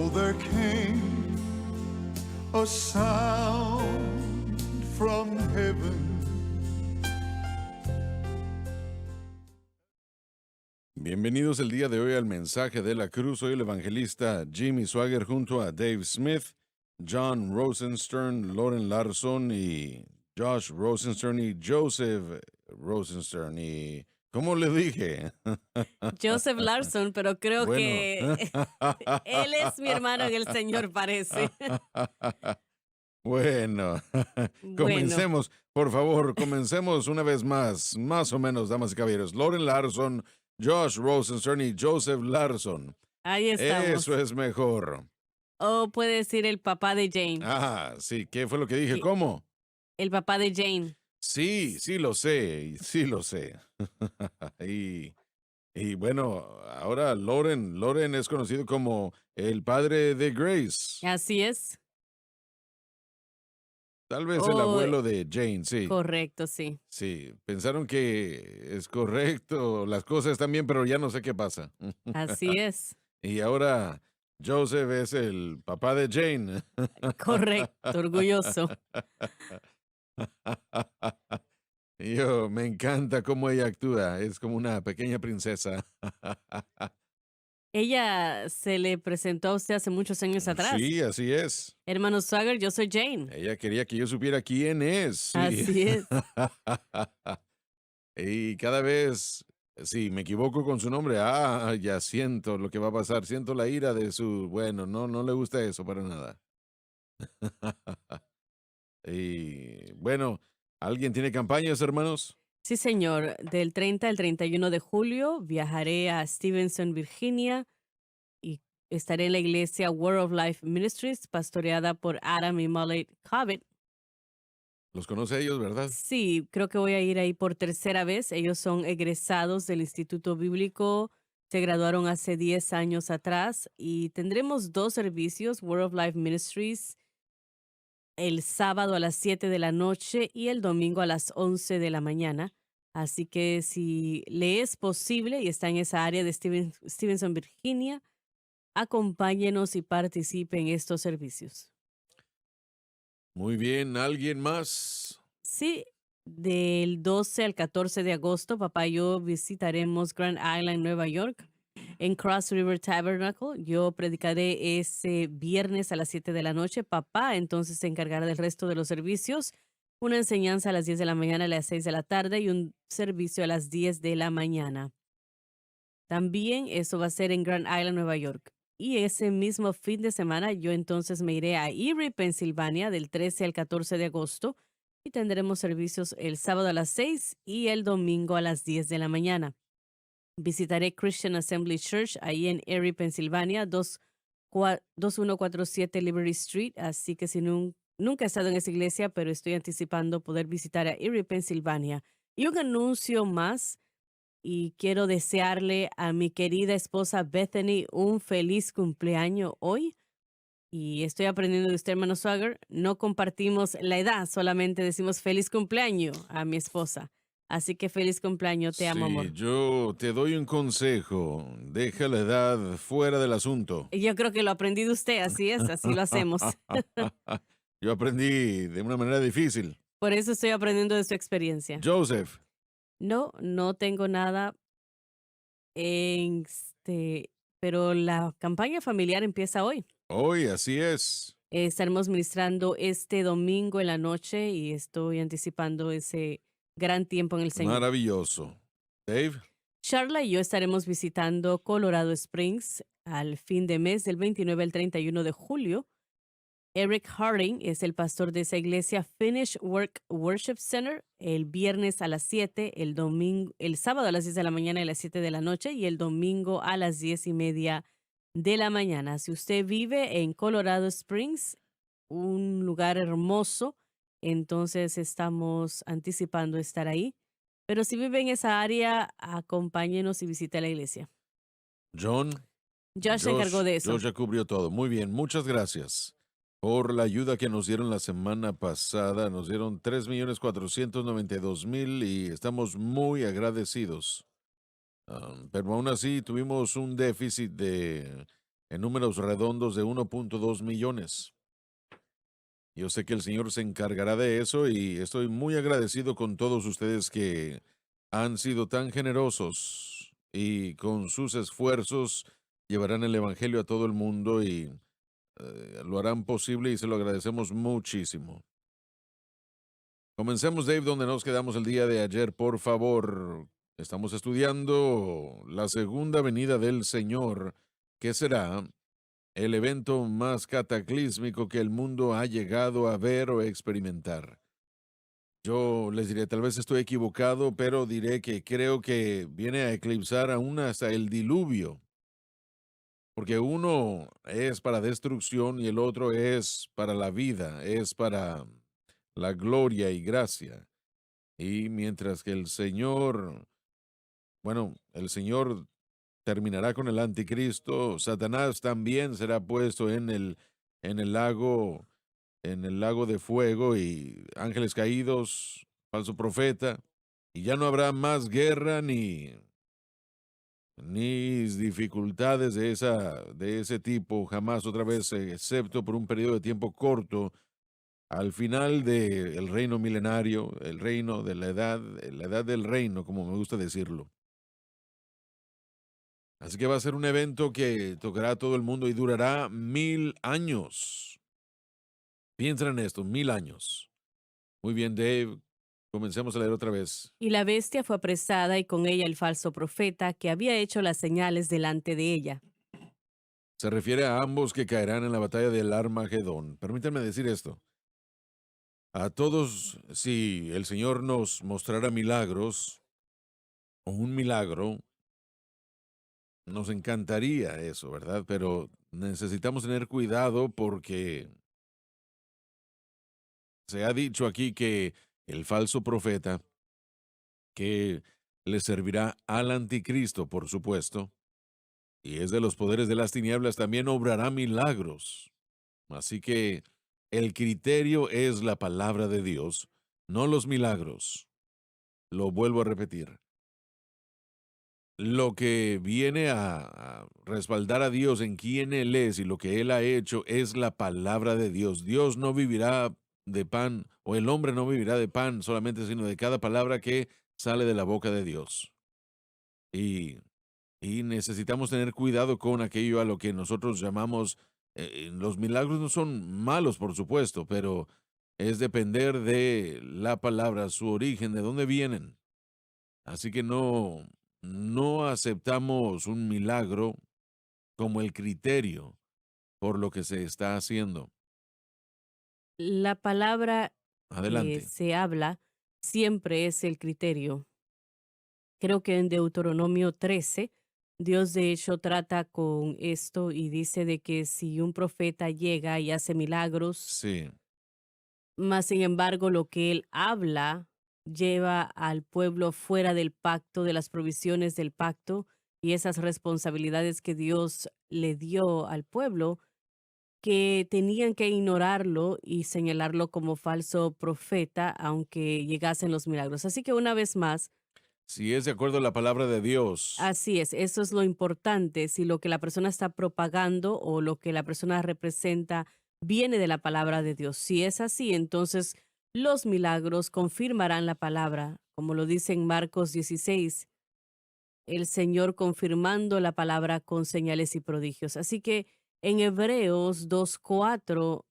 So there came a sound from heaven. Bienvenidos el día de hoy al mensaje de la cruz. Soy el evangelista Jimmy Swaggart junto a Dave Smith, John Rosenstern, Loren Larson y Josh Rosenstern y Joseph Rosenstern. Y, ¿cómo le dije? Joseph Larson, pero creo Bueno. que él es mi hermano en el Señor, parece. Bueno, Bueno, comencemos, por favor, comencemos una vez más o menos, damas y caballeros. Loren Larson, Josh Rosenstern y Joseph Larson. ahí estamos. Eso es mejor. O puede decir el papá de Jane. Ah, sí, ¿qué fue lo que dije? Que- ¿Cómo? El papá de Jane. Sí lo sé, sí lo sé. Y, y bueno, ahora Loren es conocido como el padre de Grace. Así es. Tal vez el Oh, abuelo de Jane, sí. correcto, sí. Sí, pensaron que es correcto, las cosas están bien, pero ya no sé qué pasa. Así es. Y ahora Joseph es el papá de Jane. Correcto, orgulloso. Me encanta cómo ella actúa, es como una pequeña princesa. Ella se le presentó a usted hace muchos años atrás. Sí, así es. Hermano Swagger, yo soy Jane. Ella quería que yo supiera quién es, sí. Así es. Y cada vez, si me equivoco con su nombre, ya siento lo que va a pasar, siento la ira de su, bueno, no le gusta eso para nada. Y bueno, ¿alguien tiene campañas, hermanos? Sí, señor. Del 30 al 31 de julio viajaré a Stevenson, Virginia, y estaré en la iglesia Word of Life Ministries, pastoreada por Adam y Molly Cobbett. Los conoce ellos, ¿verdad? Sí, creo que voy a ir ahí por tercera vez. Ellos son egresados del Instituto Bíblico, se graduaron hace 10 años atrás y tendremos dos servicios, Word of Life Ministries, el sábado a las 7 de la noche y el domingo a las 11 de la mañana. Así que si le es posible y está en esa área de Stevenson, Virginia, acompáñenos y participe en estos servicios. Muy bien, ¿alguien más? Sí, del 12 al 14 de agosto, papá y yo visitaremos Grand Island, Nueva York, en Cross River Tabernacle. Yo predicaré ese viernes a las 7 de la noche. Papá entonces se encargará del resto de los servicios. Una enseñanza a las 10 de la mañana, a las 6 de la tarde y un servicio a las 10 de la mañana. También eso va a ser en Grand Island, Nueva York. Y ese mismo fin de semana yo entonces me iré a Erie, Pensilvania, del 13 al 14 de agosto y tendremos servicios el sábado a las 6 y el domingo a las 10 de la mañana. Visitaré Christian Assembly Church ahí en Erie, Pensilvania, 2147 Liberty Street. Así que si nunca he estado en esa iglesia, pero estoy anticipando poder visitar a Erie, Pensilvania. Y un anuncio más, y quiero desearle a mi querida esposa Bethany un feliz cumpleaños hoy. Y estoy aprendiendo de usted, hermano Swagger. No compartimos la edad, solamente decimos feliz cumpleaños a mi esposa. Así que feliz cumpleaños, te amo, Sí, amor. yo te doy un consejo. Deja la edad fuera del asunto. Y yo creo que lo aprendí de usted, así es, así lo hacemos. Yo aprendí de una manera difícil. Por eso estoy aprendiendo de su experiencia. Joseph, No tengo nada pero la campaña familiar empieza hoy. hoy así es. Estaremos ministrando este domingo en la noche y estoy anticipando ese gran tiempo en el Señor. Maravilloso. Dave, Charla y yo estaremos visitando Colorado Springs al fin de mes, del 29 al 31 de julio. Eric Harding es el pastor de esa iglesia, Finish Work Worship Center, el viernes a las 7, el sábado a las 10 de la mañana y a las 7 de la noche y el domingo a las 10:30 de la mañana. Si usted vive en Colorado Springs, un lugar hermoso, entonces estamos anticipando estar ahí. Pero si vive en esa área, acompáñenos y visite la iglesia. John, Josh se encargó de eso. Josh ya cubrió todo. Muy bien, muchas gracias por la ayuda que nos dieron la semana pasada. Nos dieron 3,492,000 y estamos muy agradecidos. Pero aún así tuvimos un déficit de en números redondos de 1.2 millones. Yo sé que el Señor se encargará de eso y estoy muy agradecido con todos ustedes que han sido tan generosos y con sus esfuerzos llevarán el Evangelio a todo el mundo y lo harán posible y se lo agradecemos muchísimo. Comencemos, Dave, donde nos quedamos el día de ayer, por favor. Estamos estudiando la segunda venida del Señor, que será el evento más cataclísmico que el mundo ha llegado a ver o experimentar. Yo les diré, tal vez estoy equivocado, pero diré que creo que viene a eclipsar aún hasta el diluvio, porque uno es para destrucción y el otro es para la vida, es para la gloria y gracia. Y mientras que el Señor, bueno, el Señor terminará con el anticristo, Satanás también será puesto en en el lago de fuego y ángeles caídos, falso profeta, y ya no habrá más guerra ni dificultades de ese tipo, jamás otra vez, excepto por un periodo de tiempo corto, al final del reino milenario, el reino de la edad del reino, como me gusta decirlo. Así que va a ser un evento que tocará a todo el mundo y durará 1000 años. Piensa en esto, 1000 años. Muy bien, Dave. Comencemos a leer otra vez. Y la bestia fue apresada y con ella el falso profeta que había hecho las señales delante de ella. Se refiere a ambos que caerán en la batalla del Armagedón. Permítanme decir esto. A todos, si el Señor nos mostrara milagros o un milagro, nos encantaría eso, ¿verdad? Pero necesitamos tener cuidado porque se ha dicho aquí que el falso profeta, que le servirá al anticristo, por supuesto, y es de los poderes de las tinieblas, también obrará milagros. Así que el criterio es la palabra de Dios, no los milagros. Lo vuelvo a repetir. Lo que viene a respaldar a Dios en quién Él es y lo que Él ha hecho es la palabra de Dios. Dios no vivirá de pan, o el hombre no vivirá de pan solamente, sino de cada palabra que sale de la boca de Dios. Y, y necesitamos tener cuidado con aquello a lo que nosotros llamamos, los milagros no son malos, por supuesto, pero es depender de la palabra, su origen, de dónde vienen. Así que no aceptamos un milagro como el criterio por lo que se está haciendo. La palabra que Adelante. se habla siempre es el criterio. Creo que en Deuteronomio 13, Dios de hecho trata con esto y dice de que si un profeta llega y hace milagros, Sí, más sin embargo lo que él habla lleva al pueblo fuera del pacto, de las provisiones del pacto y esas responsabilidades que Dios le dio al pueblo, que tenían que ignorarlo y señalarlo como falso profeta, aunque llegasen los milagros. Así que una vez más, si es de acuerdo a la palabra de Dios. así es, eso es lo importante, si lo que la persona está propagando o lo que la persona representa viene de la palabra de Dios. Si es así, entonces los milagros confirmarán la palabra, como lo dice en Marcos 16, el Señor confirmando la palabra con señales y prodigios. Así que en Hebreos 2:4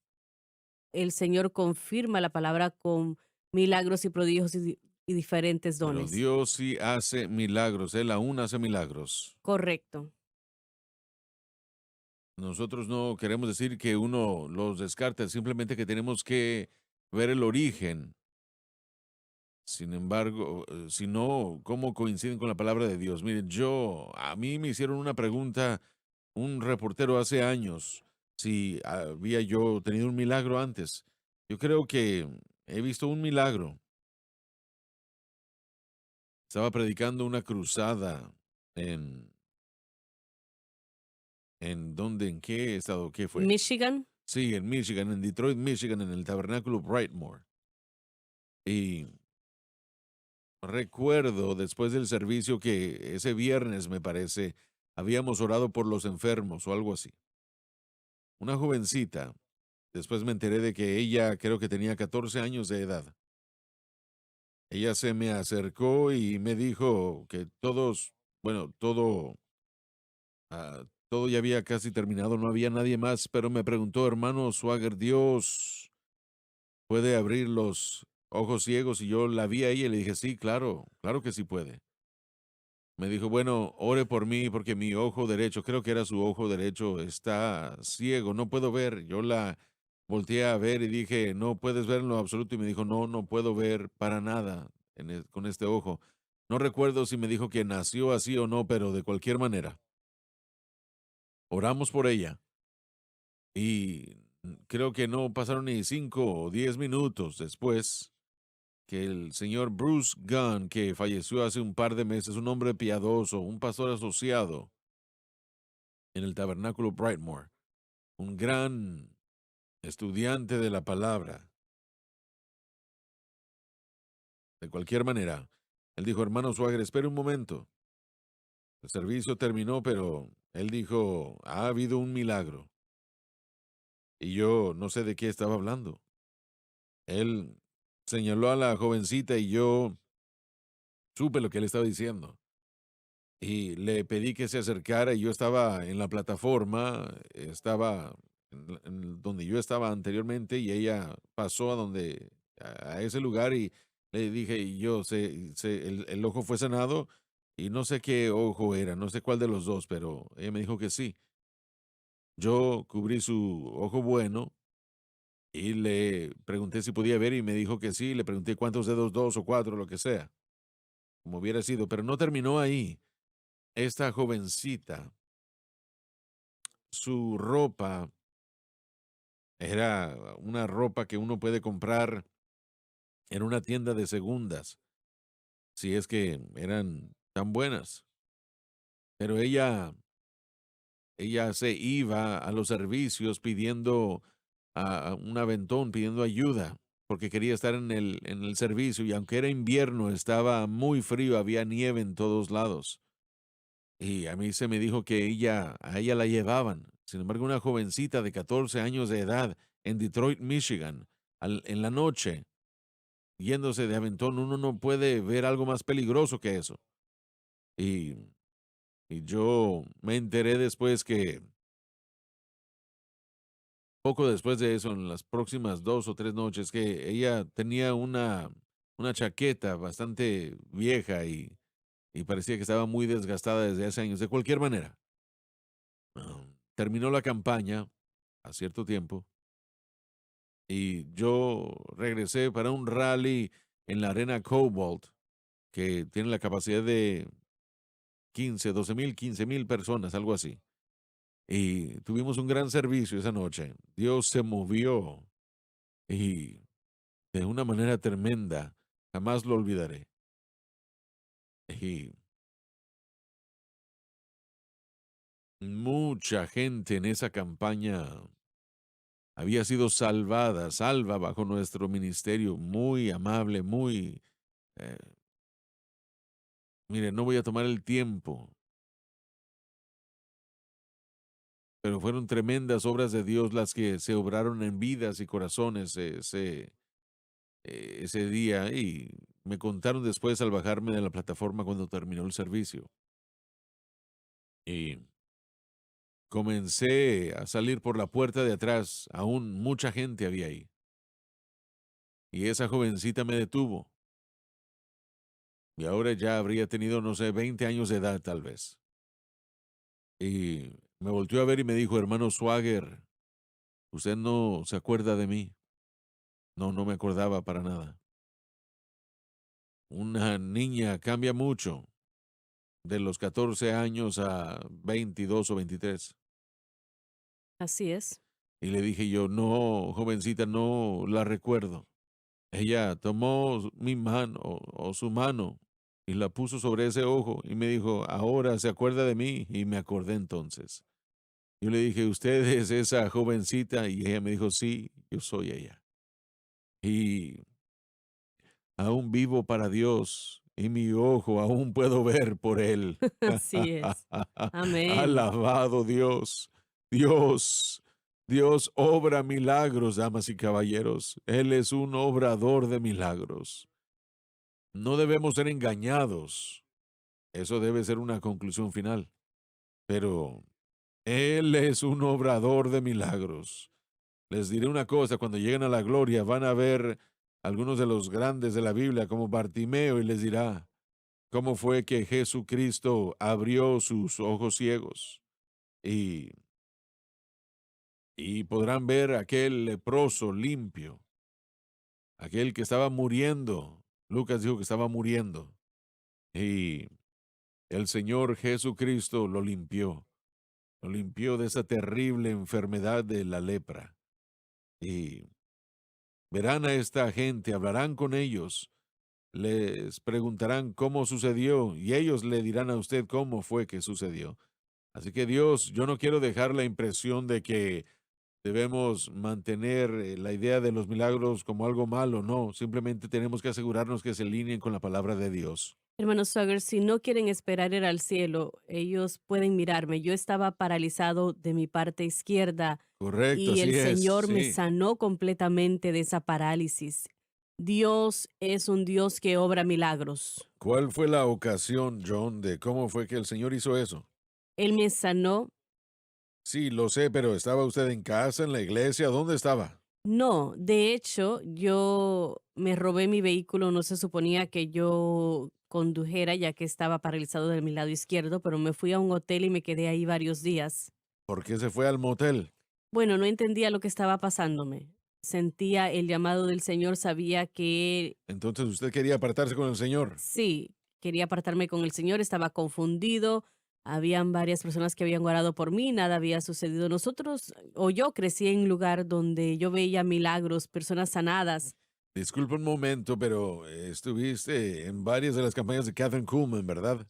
el Señor confirma la palabra con milagros y prodigios y diferentes Pero dones. Dios sí hace milagros, Él aún hace milagros. Correcto. Nosotros no queremos decir que uno los descarta, simplemente que tenemos que ver el origen. Sin embargo, si no, ¿cómo coinciden con la palabra de Dios? Miren, a mí me hicieron una pregunta, un reportero hace años, si había yo tenido un milagro antes. Yo creo que he visto un milagro. Estaba predicando una cruzada en, ¿en qué estado? ¿Qué fue? Michigan. Sí, en Michigan, en Detroit, Michigan, en el tabernáculo Brightmore. Y recuerdo después del servicio que ese viernes, me parece, habíamos orado por los enfermos o algo así. una jovencita. Después me enteré de que ella creo que tenía 14 años de edad. Ella se me acercó y me dijo que todo ya había casi terminado, no había nadie más, pero me preguntó, hermano Swagger, ¿Dios puede abrir los ojos ciegos? Y yo la vi a ella y le dije, sí, claro, claro que sí puede. Me dijo, bueno, ore por mí porque mi ojo derecho, creo que era su ojo derecho, está ciego, no puedo ver. Yo la volteé a ver y dije, no puedes ver en lo absoluto. Y me dijo, no, no puedo ver para nada con este ojo. No recuerdo si me dijo que nació así o no, pero de cualquier manera, oramos por ella y creo que no pasaron ni 5 o 10 minutos después que el señor Bruce Gunn, que falleció hace un par de meses, un hombre piadoso, un pastor asociado en el tabernáculo Brightmore, un gran estudiante de la palabra. De cualquier manera, él dijo, hermano Swagger, espere un momento. El servicio terminó, pero él dijo, ha habido un milagro. Y yo no sé de qué estaba hablando. Él señaló a la jovencita y yo supe lo que él estaba diciendo. Y le pedí que se acercara y yo estaba en la plataforma, estaba donde yo estaba anteriormente y ella pasó a ese lugar y le dije, y yo, el ojo fue sanado y no sé qué ojo era, no sé cuál de los dos, pero ella me dijo que sí. Yo cubrí su ojo bueno y le pregunté si podía ver y me dijo que sí, le pregunté cuántos dedos, 2 o 4, lo que sea, como hubiera sido, pero no terminó ahí. Esta jovencita, su ropa era una ropa que uno puede comprar en una tienda de segundas, si es que eran tan buenas. Pero ella se iba a los servicios pidiendo a un aventón, pidiendo ayuda, porque quería estar en el servicio y aunque era invierno, estaba muy frío, había nieve en todos lados. Y a mí se me dijo que a ella la llevaban. Sin embargo, una jovencita de 14 años de edad en Detroit, Michigan, en la noche, yéndose de aventón, uno no puede ver algo más peligroso que eso. Y, y yo me enteré después que, poco después de eso, en las próximas 2 o 3 noches, que ella tenía una chaqueta bastante vieja y parecía que estaba muy desgastada desde hace años. De cualquier manera, terminó la campaña a cierto tiempo y yo regresé para un rally en la arena Cobalt, que tiene la capacidad de 12,000, 15,000 personas, algo así. Y tuvimos un gran servicio esa noche. Dios se movió y de una manera tremenda, jamás lo olvidaré. Y mucha gente en esa campaña había sido salva bajo nuestro ministerio, muy amable, muy... eh, mire, no voy a tomar el tiempo, pero fueron tremendas obras de Dios las que se obraron en vidas y corazones ese día y me contaron después al bajarme de la plataforma cuando terminó el servicio. Y comencé a salir por la puerta de atrás, aún mucha gente había ahí. Y esa jovencita me detuvo. Y ahora ya habría tenido, no sé, 20 años de edad tal vez. Y me volteó a ver y me dijo, hermano Swagger, ¿usted no se acuerda de mí? No, no me acordaba para nada. Una niña cambia mucho de los 14 años a 22 o 23. Así es. Y le dije yo, no, jovencita, no la recuerdo. Ella tomó mi mano o su mano y la puso sobre ese ojo y me dijo, ahora se acuerda de mí y me acordé entonces. Yo le dije, ¿usted es esa jovencita? Y ella me dijo, sí, yo soy ella. Y aún vivo para Dios y mi ojo aún puedo ver por él. Así es. Amén. Alabado Dios. Dios Dios obra milagros, damas y caballeros. Él es un obrador de milagros. No debemos ser engañados. Eso debe ser una conclusión final. Pero Él es un obrador de milagros. Les diré una cosa, cuando lleguen a la gloria van a ver algunos de los grandes de la Biblia como Bartimeo y les dirá cómo fue que Jesucristo abrió sus ojos ciegos y, y podrán ver aquel leproso limpio, aquel que estaba muriendo. Lucas dijo que estaba muriendo y el Señor Jesucristo lo limpió de esa terrible enfermedad de la lepra. Y verán a esta gente, hablarán con ellos, les preguntarán cómo sucedió y ellos le dirán a usted cómo fue que sucedió. Así que Dios, yo no quiero dejar la impresión de que debemos mantener la idea de los milagros como algo malo, no, simplemente tenemos que asegurarnos que se alineen con la palabra de Dios. Hermano Swagger, si no quieren esperar ir al cielo, ellos pueden mirarme. Yo estaba paralizado de mi parte izquierda Correcto, y el así es, Señor me sí. sanó completamente de esa parálisis. Dios es un Dios que obra milagros. ¿Cuál fue la ocasión, John, de cómo fue que el Señor hizo eso? Él me sanó. Sí, lo sé, pero ¿estaba usted en casa, en la iglesia? ¿Dónde estaba? No, de hecho, yo me robé mi vehículo, no se suponía que yo condujera ya que estaba paralizado de mi lado izquierdo, pero me fui a un hotel y me quedé ahí varios días. ¿Por qué se fue al motel? Bueno, no entendía lo que estaba pasándome. Sentía el llamado del Señor, sabía que Entonces usted quería apartarse con el Señor. sí, quería apartarme con el Señor, estaba confundido. Habían varias personas que habían orado por mí, nada había sucedido. Nosotros, o yo crecí en un lugar donde yo veía milagros, personas sanadas. Disculpe un momento, pero estuviste en varias de las campañas de Catherine Kuhlman, ¿verdad?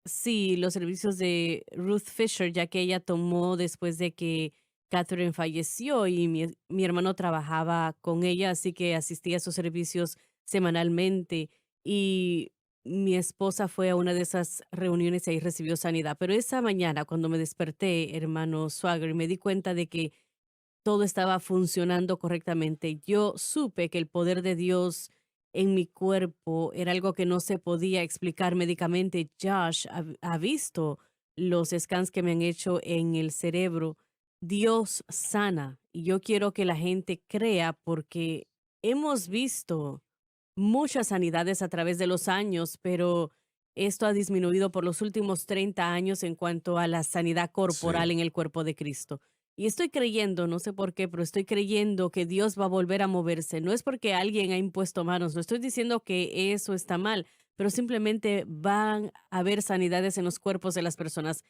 Sí, los servicios de Ruth Fisher, ya que ella tomó después de que Catherine falleció y mi hermano trabajaba con ella, así que asistía a sus servicios semanalmente y mi esposa fue a una de esas reuniones y ahí recibió sanidad. Pero esa mañana, cuando me desperté, hermano Swagger, me di cuenta de que todo estaba funcionando correctamente. Yo supe que el poder de Dios en mi cuerpo era algo que no se podía explicar médicamente. Josh ha visto los scans que me han hecho en el cerebro. Dios sana y yo quiero que la gente crea porque hemos visto muchas sanidades a través de los años, pero esto ha disminuido por los últimos 30 años en cuanto a la sanidad corporal Sí. en el cuerpo de Cristo. Y estoy creyendo, no sé por qué, pero estoy creyendo que Dios va a volver a moverse. No es porque alguien ha impuesto manos, no estoy diciendo que eso está mal, pero simplemente van a haber sanidades en los cuerpos de las personas.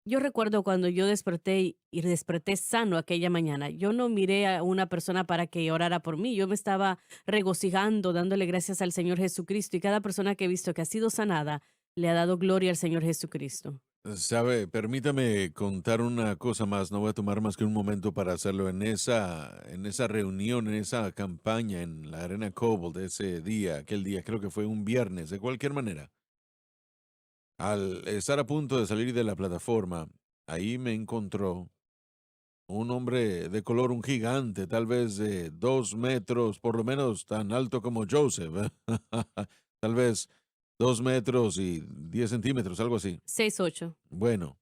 Yo recuerdo cuando yo desperté y desperté sano aquella mañana. Yo no miré a una persona para que orara por mí. Yo me estaba regocijando, dándole gracias al Señor Jesucristo. Y cada persona que he visto que ha sido sanada, le ha dado gloria al Señor Jesucristo. Sabe, permítame contar una cosa más, no voy a tomar más que un momento para hacerlo. En esa reunión, en esa campaña en la Arena Cobalt, ese día, aquel día, creo que fue un viernes, de cualquier manera. Al estar a punto de salir de la plataforma, ahí me encontró un hombre de color, un gigante, tal vez de 2 metros, por lo menos tan alto como Joseph, tal vez 2 metros y 10 centímetros, algo así. 6'8". Bueno,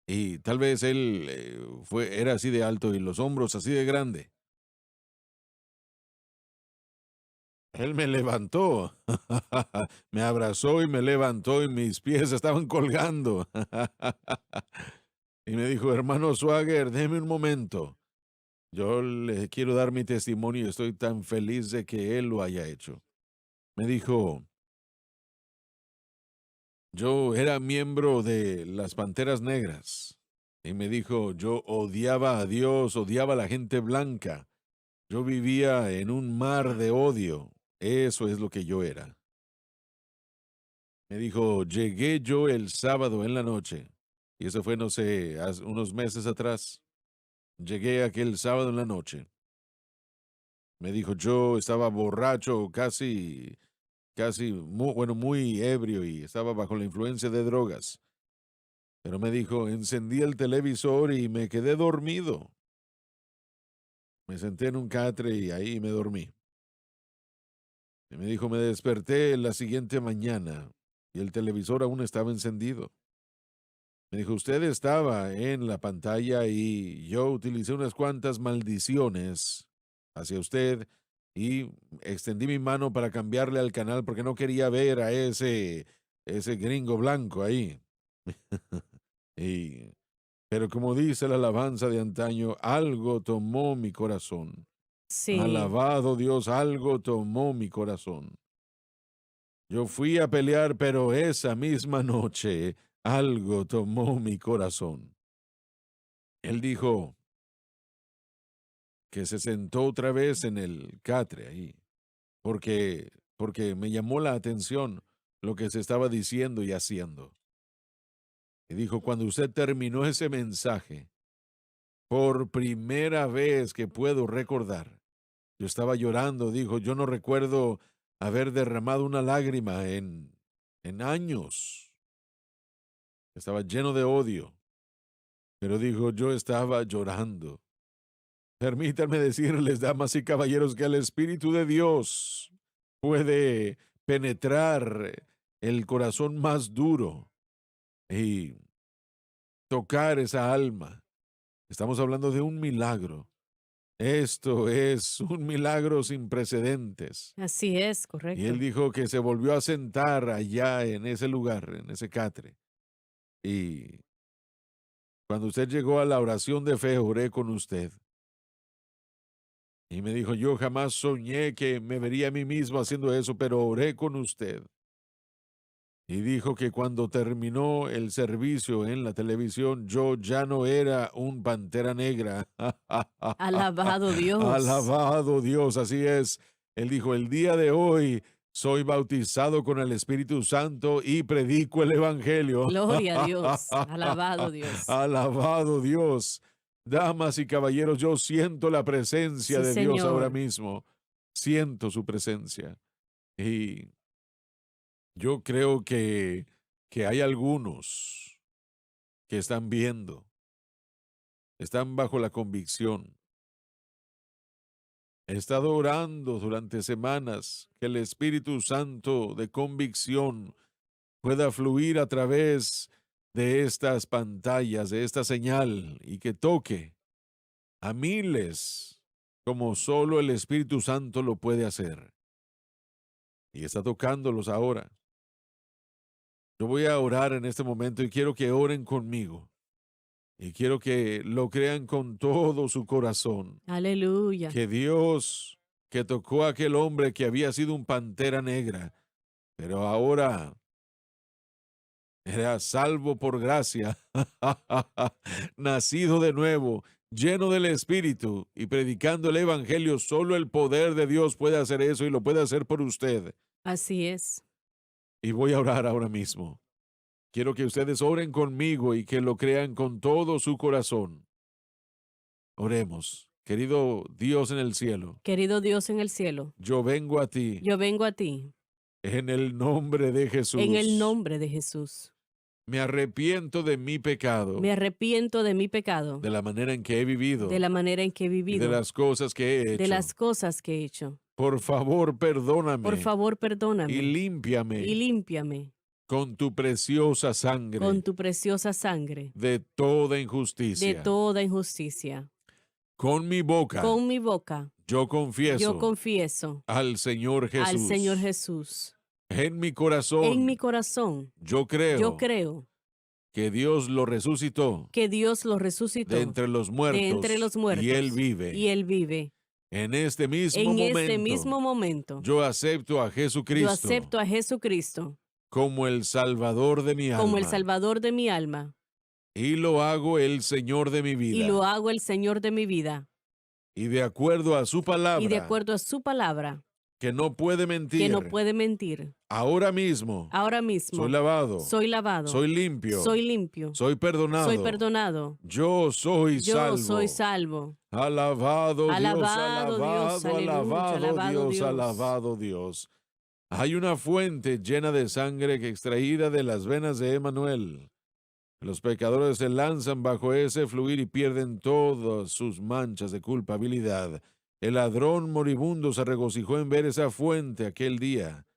y tal vez él era así de alto y los hombros así de grande. Él me levantó, me abrazó y me levantó y mis pies estaban colgando. Y me dijo, hermano Swagger, déme un momento. Yo le quiero dar mi testimonio y estoy tan feliz de que él lo haya hecho. Me dijo, yo era miembro de las Panteras Negras. Y me dijo, yo odiaba a Dios, odiaba a la gente blanca. Yo vivía en un mar de odio. Eso es lo que yo era. Me dijo, llegué yo el sábado en la noche. Y eso fue, no sé, hace unos meses atrás. Llegué aquel sábado en la noche. Me dijo, yo estaba borracho, bueno, muy ebrio y estaba bajo la influencia de drogas. Pero me dijo, encendí el televisor y me quedé dormido. Me senté en un catre y ahí me dormí. Y me dijo, me desperté la siguiente mañana y el televisor aún estaba encendido. Me dijo, usted estaba en la pantalla y yo utilicé unas cuantas maldiciones hacia usted y extendí mi mano para cambiarle al canal porque no quería ver a ese gringo blanco ahí. Y, pero como dice la alabanza de antaño, algo tomó mi corazón. Sí, Alabado Dios, algo tomó mi corazón. Yo fui a pelear, pero esa misma noche algo tomó mi corazón. Él dijo que se sentó otra vez en el catre ahí, porque me llamó la atención lo que se estaba diciendo y haciendo. Y dijo, cuando usted terminó ese mensaje, por primera vez que puedo recordar, yo estaba llorando, dijo, yo no recuerdo haber derramado una lágrima en años. Estaba lleno de odio, pero dijo, yo estaba llorando. Permítanme decirles, damas y caballeros, que el Espíritu de Dios puede penetrar el corazón más duro y tocar esa alma. Estamos hablando de un milagro. Esto es un milagro sin precedentes. así es, Y él correcto. dijo que se volvió a sentar allá en ese lugar, en ese catre. Y cuando usted llegó a la oración de fe, oré con usted. Y me dijo, yo jamás soñé que me vería a mí mismo haciendo eso, pero oré con usted. Y dijo que cuando terminó el servicio en la televisión, yo ya no era un pantera negra. Alabado Dios. Alabado Dios, así es. Él dijo, el día de hoy soy bautizado con el Espíritu Santo y predico el Evangelio. Gloria a Dios. Alabado Dios. Alabado Dios. Damas y caballeros, yo siento la presencia Sí, de Dios ahora Señor. mismo. Siento su presencia. Y yo creo que hay algunos que están viendo, están bajo la convicción. He estado orando durante semanas que el Espíritu Santo de convicción pueda fluir a través de estas pantallas, de esta señal, y que toque a miles como solo el Espíritu Santo lo puede hacer. Y está tocándolos ahora. Yo voy a orar en este momento y quiero que oren conmigo. Y quiero que lo crean con todo su corazón. Aleluya. Que Dios, que tocó a aquel hombre que había sido un pantera negra, pero ahora era salvo por gracia, nacido de nuevo, lleno del Espíritu y predicando el Evangelio, solo el poder de Dios puede hacer eso y lo puede hacer por usted. Así es. Y voy a orar ahora mismo. Quiero que ustedes oren conmigo y que lo crean con todo su corazón. Oremos. Querido Dios en el cielo, Querido Dios en el cielo, yo vengo a ti yo vengo a ti en el nombre de en el Jesús. nombre de Jesús. Me arrepiento de mi pecado, Me arrepiento de mi pecado, de la manera en que he vivido de la manera en que he y de vivido, las cosas que he de hecho. las cosas que he hecho. Por favor, perdóname Por favor, y perdóname límpiame y límpiame con tu preciosa con sangre tu preciosa sangre de toda de injusticia. toda injusticia. Con mi boca Con mi boca yo yo confieso confieso al Señor al Señor Jesús. Jesús. En mi En mi corazón corazón yo yo creo creo que Dios lo resucitó que Dios lo de resucitó entre los de entre los muertos y Él muertos vive. y Él vive. En este mismo En este mismo momento momento yo acepto a yo Jesucristo acepto a Jesucristo como el Salvador de mi como el alma Salvador de mi alma y lo hago el Señor de mi y lo vida. hago el Señor de mi vida. Y de acuerdo a su Y de palabra, acuerdo a su palabra, que no puede que mentir, no puede mentir, ahora mismo ahora mismo soy lavado, soy lavado, soy limpio, soy limpio, soy perdonado, soy perdonado, yo soy yo salvo. soy salvo. Alabado Dios, Alabado Dios, alabado, aleluya, alabado alabado Dios, Dios. alabado Dios. Hay una fuente llena de sangre que extraída de las venas de Emanuel. Los pecadores se lanzan bajo ese fluir y pierden todas sus manchas de culpabilidad. El ladrón moribundo se regocijó en ver esa fuente aquel día.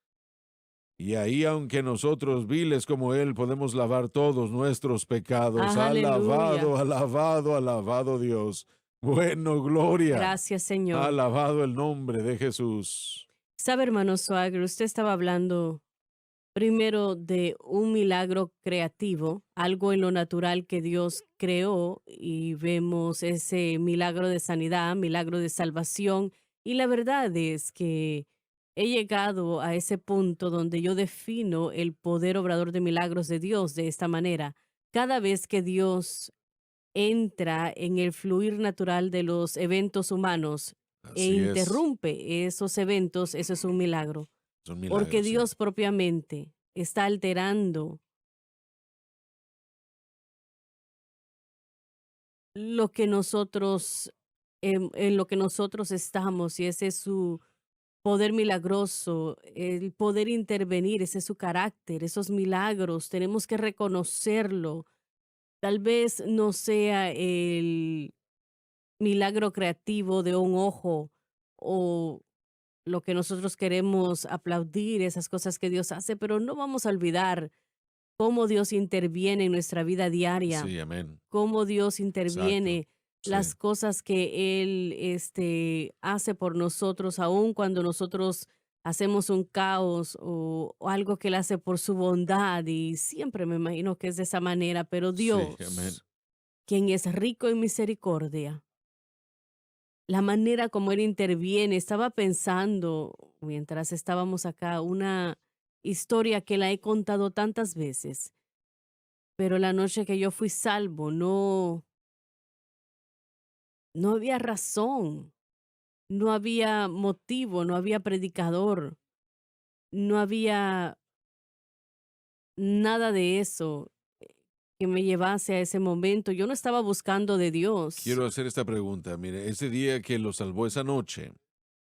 Y ahí, aunque nosotros, viles como Él, podemos lavar todos nuestros pecados. Ah, aleluya. Alabado, alabado, alabado Dios. Bueno, gloria. Gracias, Señor. Alabado el nombre de Jesús. Sabe, hermano Swagger, usted estaba hablando primero de un milagro creativo, algo en lo natural que Dios creó y vemos ese milagro de sanidad, milagro de salvación. Y la verdad es que he llegado a ese punto donde yo defino el poder obrador de milagros de Dios de esta manera. Cada vez que Dios entra en el fluir natural de los eventos humanos e Así es. interrumpe esos eventos, eso es un milagro. Son Porque milagros, sí. Dios propiamente está alterando lo que nosotros, en lo que nosotros estamos, y ese es su poder milagroso, el poder intervenir, ese es su carácter, esos milagros, tenemos que reconocerlo. Tal vez no sea el milagro creativo de un ojo o lo que nosotros queremos aplaudir, esas cosas que Dios hace, pero no vamos a olvidar cómo Dios interviene en nuestra vida diaria, Sí, amén. cómo Dios Exacto. interviene, Sí. las cosas que Él hace por nosotros, aun cuando nosotros hacemos un caos o algo que Él hace por su bondad, y siempre me imagino que es de esa manera, pero Sí, amén. Dios, quien es rico en misericordia, la manera como Él interviene, estaba pensando mientras estábamos acá, una historia que la he contado tantas veces, pero la noche que yo fui salvo, no había razón, no había motivo, no había predicador, no había nada de eso que me llevase a ese momento. Yo no estaba buscando de Dios. Quiero hacer esta pregunta. Mire, ese día que lo salvó esa noche,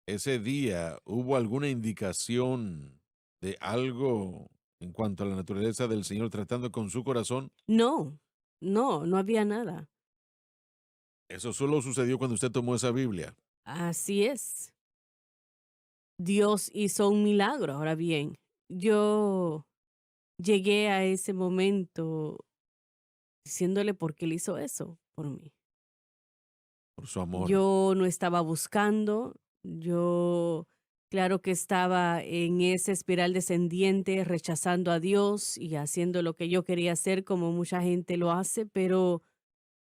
ese día, ¿hubo alguna indicación de algo en cuanto a la naturaleza del Señor tratando con su corazón? No, no había nada. Eso solo sucedió cuando usted tomó esa Biblia. Así es. Dios hizo un milagro. Ahora bien, yo llegué a ese momento diciéndole por qué él hizo eso por mí. Por su amor. Yo no estaba buscando, yo claro que estaba en esa espiral descendiente, rechazando a Dios y haciendo lo que yo quería hacer, como mucha gente lo hace, pero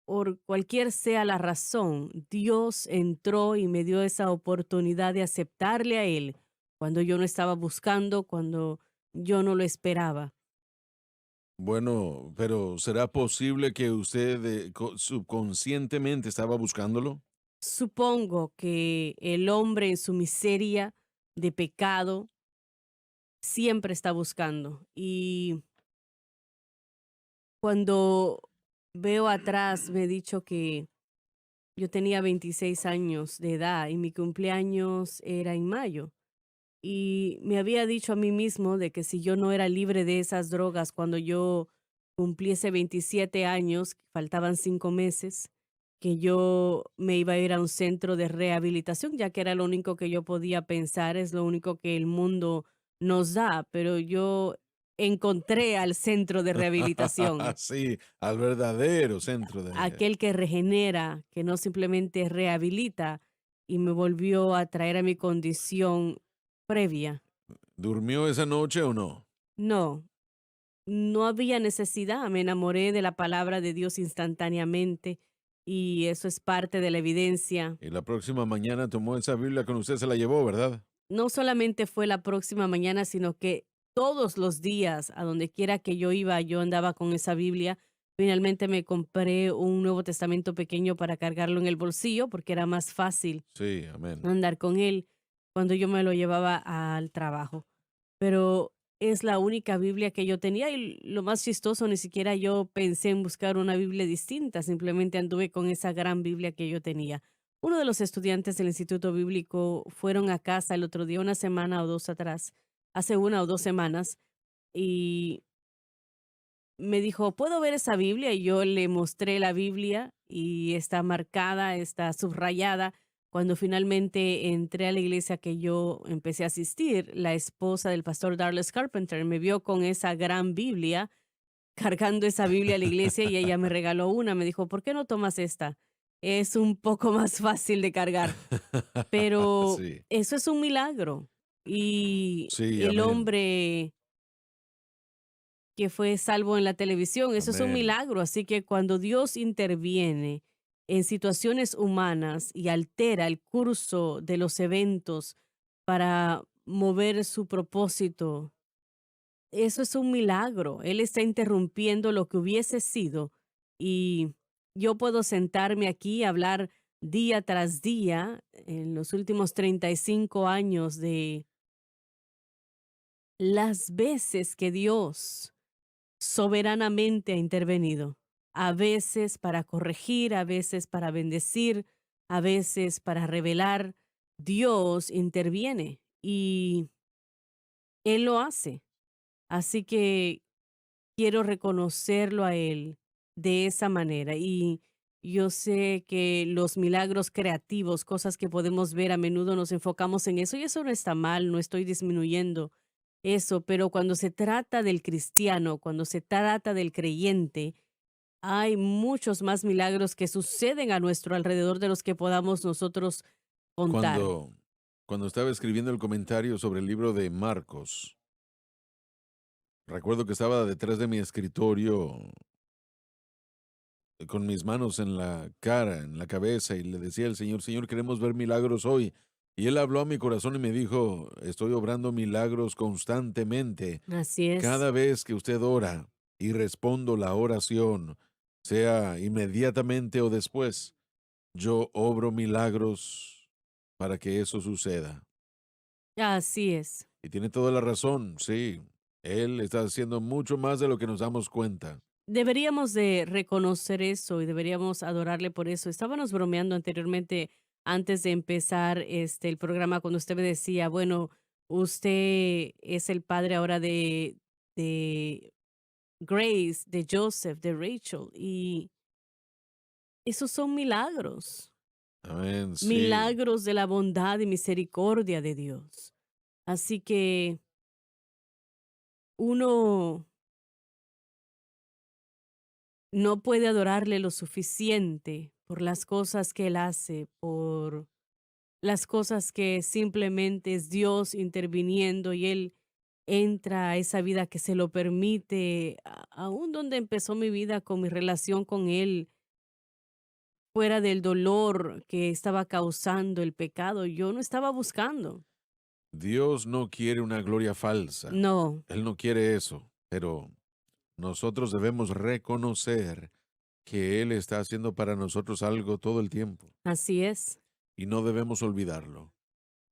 por cualquier sea la razón, Dios entró y me dio esa oportunidad de aceptarle a Él cuando yo no estaba buscando, cuando yo no lo esperaba. Bueno, pero ¿será posible que usted subconscientemente estaba buscándolo? Supongo que el hombre en su miseria de pecado siempre está buscando. Y cuando veo atrás, me he dicho que yo tenía 26 años de edad y mi cumpleaños era en mayo. Y me había dicho a mí mismo de que si yo no era libre de esas drogas cuando yo cumpliese 27 años, faltaban 5 meses, que yo me iba a ir a un centro de rehabilitación, ya que era lo único que yo podía pensar, es lo único que el mundo nos da, pero yo encontré al centro de rehabilitación, Sí, al verdadero centro de... aquel que regenera, que no simplemente rehabilita, y me volvió a traer a mi condición previa. ¿Durmió esa noche o no? No, no había necesidad, me enamoré de la palabra de Dios instantáneamente y eso es parte de la evidencia. Y la próxima mañana tomó esa Biblia con usted, se la llevó, ¿verdad? No solamente fue la próxima mañana, sino que todos los días, a donde quiera que yo iba, yo andaba con esa Biblia. Finalmente me compré un Nuevo Testamento pequeño para cargarlo en el bolsillo porque era más fácil Sí, amén. andar con él cuando yo me lo llevaba al trabajo. Pero es la única Biblia que yo tenía y lo más chistoso, ni siquiera yo pensé en buscar una Biblia distinta, simplemente anduve con esa gran Biblia que yo tenía. Uno de los estudiantes del Instituto Bíblico fueron a casa el otro día, una semana o dos atrás, hace 1 o 2 semanas, y me dijo, ¿puedo ver esa Biblia? Y yo le mostré la Biblia y está marcada, está subrayada. Cuando finalmente entré a la iglesia que yo empecé a asistir, la esposa del pastor Darles Carpenter me vio con esa gran Biblia, cargando esa Biblia a la iglesia y ella me regaló una. Me dijo, ¿por qué no tomas esta? Es un poco más fácil de cargar, pero Sí, eso es un milagro. Y sí, el amén, hombre que fue salvo en la televisión. Eso es un amén. milagro. Así que cuando Dios interviene en situaciones humanas y altera el curso de los eventos para mover su propósito, eso es un milagro. Él está interrumpiendo lo que hubiese sido y yo puedo sentarme aquí y hablar día tras día en los últimos 35 años de las veces que Dios soberanamente ha intervenido, a veces para corregir, a veces para bendecir, a veces para revelar. Dios interviene y Él lo hace. Así que quiero reconocerlo a Él de esa manera. Y yo sé que los milagros creativos, cosas que podemos ver a menudo, nos enfocamos en eso y eso no está mal, no estoy disminuyendo eso, pero cuando se trata del cristiano, cuando se trata del creyente, hay muchos más milagros que suceden a nuestro alrededor de los que podamos nosotros contar. Cuando, cuando estaba escribiendo el comentario sobre el libro de Marcos, recuerdo que estaba detrás de mi escritorio con mis manos en la cara, en la cabeza, y le decía al Señor, Señor, queremos ver milagros hoy. Y Él habló a mi corazón y me dijo, estoy obrando milagros constantemente. Así es. Cada vez que usted ora y respondo la oración, sea inmediatamente o después, yo obro milagros para que eso suceda. Así es. Y tiene toda la razón, sí. Él está haciendo mucho más de lo que nos damos cuenta. Deberíamos de reconocer eso y deberíamos adorarle por eso. Estábamos bromeando anteriormente antes de empezar el programa cuando usted me decía, bueno, usted es el padre ahora de Grace, de Joseph, de Rachel y esos son milagros, Amén, sí. milagros de la bondad y misericordia de Dios. Así que uno no puede adorarle lo suficiente por las cosas que él hace, por las cosas que simplemente es Dios interviniendo y él entra a esa vida que se lo permite, aún donde empezó mi vida con mi relación con él, fuera del dolor que estaba causando el pecado, yo no estaba buscando. Dios no quiere una gloria falsa. No, Él no quiere eso. Pero nosotros debemos reconocer que Él está haciendo para nosotros algo todo el tiempo. así es. Y no debemos olvidarlo.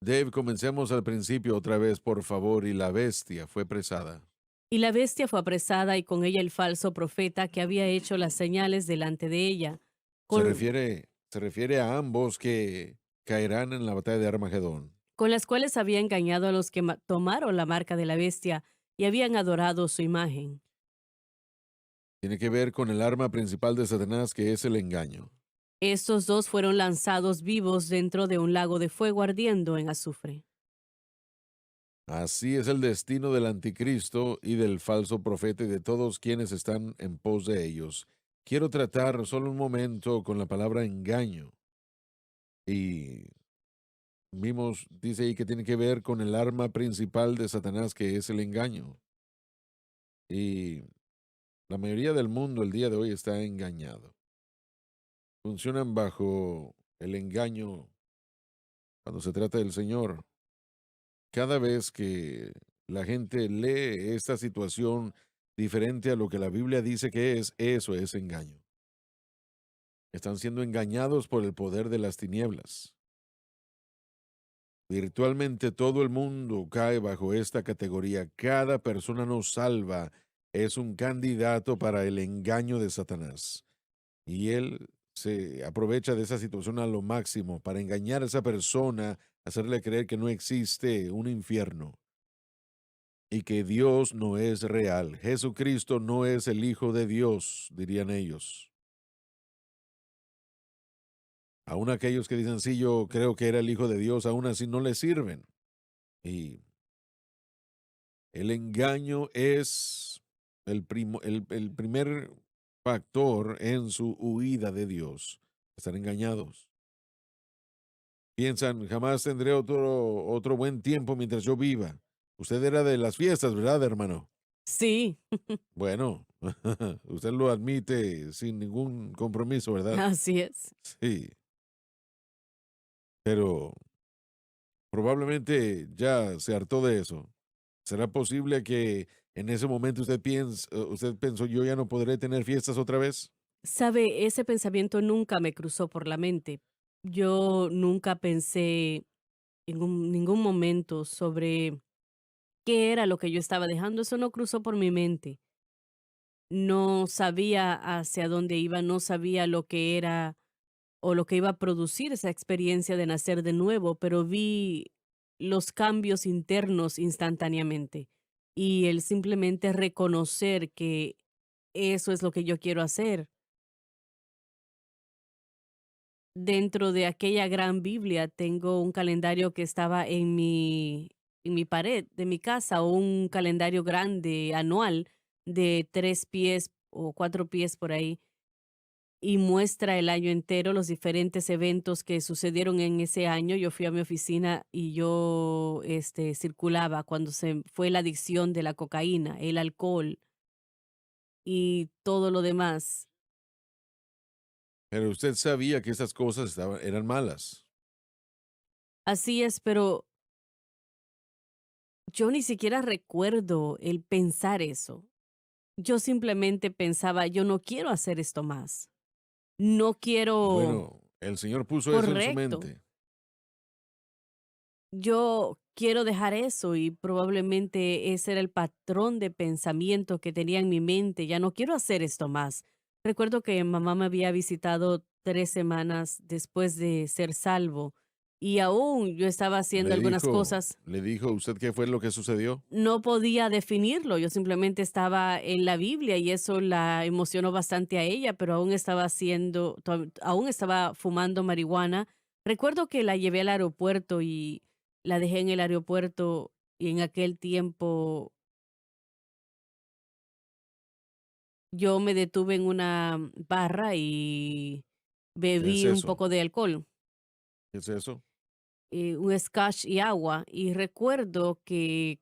Dave, comencemos al principio otra vez, por favor. Y la bestia fue presada. Y la bestia fue apresada y con ella el falso profeta que había hecho las señales delante de ella. Se Con refiere, se refiere a ambos que caerán en la batalla de Armagedón. con las cuales había engañado a los que tomaron la marca de la bestia y habían adorado su imagen. Tiene que ver con el arma principal de Satanás, que es el engaño. Estos dos fueron lanzados vivos dentro de un lago de fuego ardiendo en azufre. Así es el destino del anticristo y del falso profeta y de todos quienes están en pos de ellos. Quiero tratar solo un momento con la palabra engaño. Y vimos, dice ahí que tiene que ver con el arma principal de Satanás, que es el engaño. Y la mayoría del mundo el día de hoy está engañado. Funcionan bajo el engaño cuando se trata del Señor. Cada vez que la gente lee esta situación diferente a lo que la Biblia dice que es, eso es engaño. Están siendo engañados por el poder de las tinieblas. Virtualmente todo el mundo cae bajo esta categoría. Cada persona no salva es un candidato para el engaño de Satanás. Y él se aprovecha de esa situación a lo máximo para engañar a esa persona, hacerle creer que no existe un infierno. y que Dios no es real. Jesucristo no es el Hijo de Dios, dirían ellos. Aún aquellos que dicen, sí, yo creo que era el Hijo de Dios, aún así no le sirven. Y el engaño es el primer factor en su huida de Dios. Están engañados. Piensan, jamás tendré otro buen tiempo mientras yo viva. Usted era de las fiestas, ¿verdad, hermano? Sí, Bueno, usted lo admite sin ningún compromiso, ¿verdad? así es. Sí, pero probablemente ya se hartó de eso. ¿Será posible que en ese momento usted pensó, yo ya no podré tener fiestas otra vez? Sabe, ese pensamiento nunca me cruzó por la mente. Yo nunca pensé en ningún momento sobre qué era lo que yo estaba dejando. Eso no cruzó por mi mente. No sabía hacia dónde iba, no sabía lo que era o lo que iba a producir esa experiencia de nacer de nuevo, pero vi los cambios internos instantáneamente y el simplemente reconocer que eso es lo que yo quiero hacer. Dentro de aquella gran Biblia tengo un calendario que estaba en mi pared de mi casa, un calendario grande anual de 3 pies o 4 pies por ahí, y muestra el año entero, los diferentes eventos que sucedieron en ese año. Yo fui a mi oficina y yo circulaba cuando se fue la adicción de la cocaína, el alcohol y todo lo demás. Pero usted sabía que esas cosas eran malas. Así es, pero yo ni siquiera recuerdo el pensar eso. Yo simplemente pensaba, yo no quiero hacer esto más. No quiero, Bueno, el Señor puso eso en su correcto. mente. Yo quiero dejar eso y probablemente ese era el patrón de pensamiento que tenía en mi mente. Ya no quiero hacer esto más. Recuerdo que mamá me había visitado 3 semanas después de ser salvo y aún yo estaba haciendo Le algunas dijo, cosas. le dijo a usted qué fue lo que sucedió. No podía definirlo, yo simplemente estaba en la Biblia y eso la emocionó bastante a ella, pero aún estaba aún estaba fumando marihuana. Recuerdo que la llevé al aeropuerto y la dejé en el aeropuerto y en aquel tiempo yo me detuve en una barra y ¿Qué es bebí un eso? poco de alcohol, ¿Qué es eso? un scotch y agua. Y recuerdo que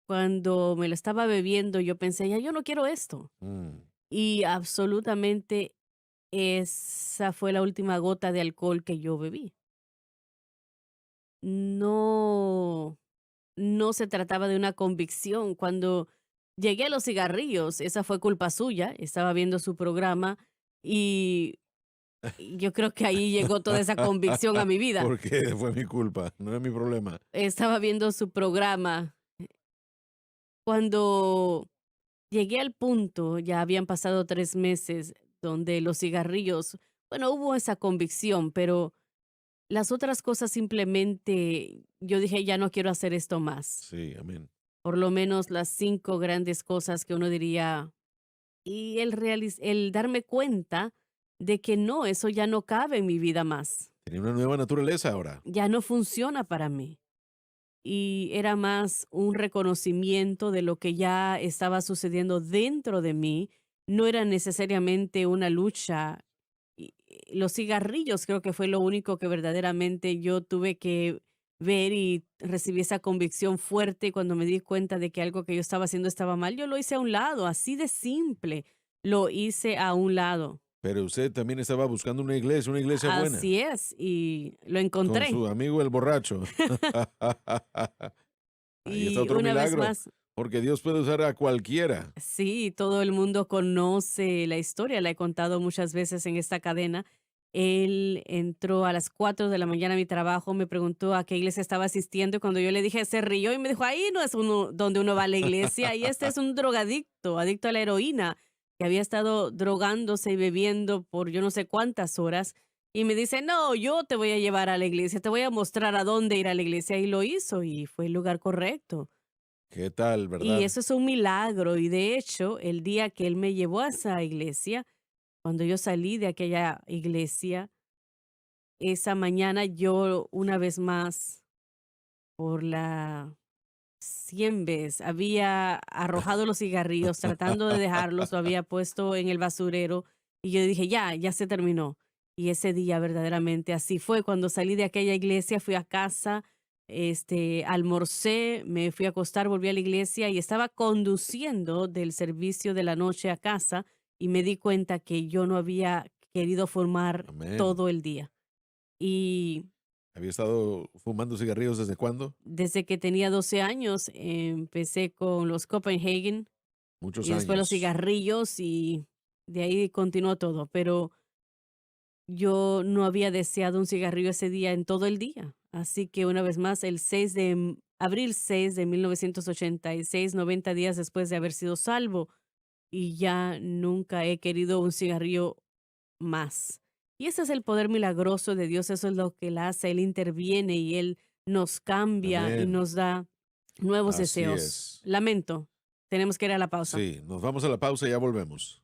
cuando me lo estaba bebiendo yo pensé, ya yo no quiero esto. Mm, Y absolutamente esa fue la última gota de alcohol que yo bebí. No, no se trataba de una convicción. Cuando llegué a los cigarrillos, esa fue culpa suya. Estaba viendo su programa y yo creo que ahí llegó toda esa convicción a mi vida. Porque fue mi culpa, no es mi problema. Estaba viendo su programa. Cuando llegué al punto, ya habían pasado 3 meses, donde los cigarrillos, bueno, hubo esa convicción, pero las otras cosas simplemente, yo dije, ya no quiero hacer esto más. Sí, amén. Por lo menos las 5 grandes cosas que uno diría, y el darme cuenta de que no, eso ya no cabe en mi vida más, Tenía una nueva naturaleza ahora. ya no funciona para mí. Y era más un reconocimiento de lo que ya estaba sucediendo dentro de mí, no era necesariamente una lucha. Los cigarrillos creo que fue lo único que verdaderamente yo tuve que ver y recibí esa convicción fuerte cuando me di cuenta de que algo que yo estaba haciendo estaba mal. Yo lo hice a un lado, así de simple, lo hice a un lado. Pero usted también estaba buscando una iglesia buena, Así es, y lo con encontré. su amigo el borracho. Ahí está Y otro una vez milagro, más, porque Dios puede usar a cualquiera. sí, todo el mundo conoce la historia, la he contado muchas veces en esta cadena. Él entró a las 4 de la mañana a mi trabajo, me preguntó a qué iglesia estaba asistiendo y cuando yo le dije, se rió y me dijo, ahí no es uno donde uno va a la iglesia, y este es un drogadicto, adicto a la heroína, que había estado drogándose y bebiendo por yo no sé cuántas horas. Y me dice, no, yo te voy a llevar a la iglesia, te voy a mostrar a dónde ir a la iglesia. Y lo hizo y fue el lugar correcto. ¿Qué tal, Y verdad? eso es un milagro. Y de hecho, el día que él me llevó a esa iglesia, cuando yo salí de aquella iglesia, esa mañana yo una vez más, por la 100 vez, había arrojado los cigarrillos tratando de dejarlos, lo había puesto en el basurero y yo dije, ya, ya se terminó. Y ese día verdaderamente así fue. Cuando salí de aquella iglesia, fui a casa, almorcé, me fui a acostar, volví a la iglesia y estaba conduciendo del servicio de la noche a casa y me di cuenta que yo no había querido fumar Amén. todo el día. Y ¿Había estado fumando cigarrillos desde cuándo? desde que tenía 12 años, empecé con los Copenhagen Muchos y después los años. cigarrillos y de ahí continuó todo, pero yo no había deseado un cigarrillo ese día en todo el día. Así que una vez más, el 6 de abril 6 de 1986, 90 días después de haber sido salvo, y ya nunca he querido un cigarrillo más. Y ese es el poder milagroso de Dios, eso es lo que Él hace, Él interviene y Él nos cambia y Amén. nos da nuevos Así deseos. es. Lamento, tenemos que ir a la pausa. Sí, nos vamos a la pausa y ya volvemos.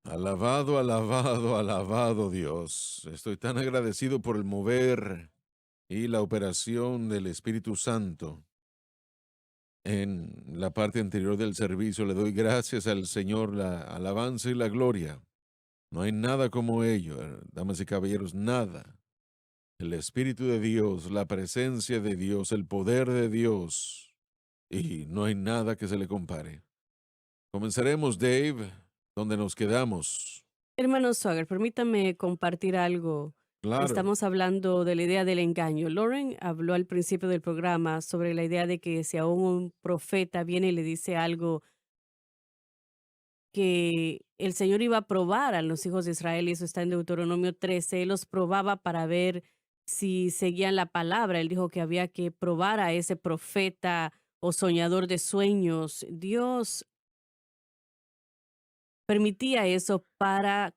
Alabado, alabado, alabado Dios. Estoy tan agradecido por el mover y la operación del Espíritu Santo en la parte anterior del servicio. Le doy gracias al Señor, la alabanza y la gloria. No hay nada como ello, damas y caballeros, nada. El Espíritu de Dios, la presencia de Dios, el poder de Dios, y no hay nada que se le compare. Comenzaremos, Dave, donde nos quedamos. Hermano Swagger, permítame compartir algo. Claro, Estamos hablando de la idea del engaño. Lauren habló al principio del programa sobre la idea de que si aún un profeta viene y le dice algo que el Señor iba a probar a los hijos de Israel, y eso está en Deuteronomio 13, Él los probaba para ver si seguían la palabra. Él dijo que había que probar a ese profeta o soñador de sueños. Dios permitía eso para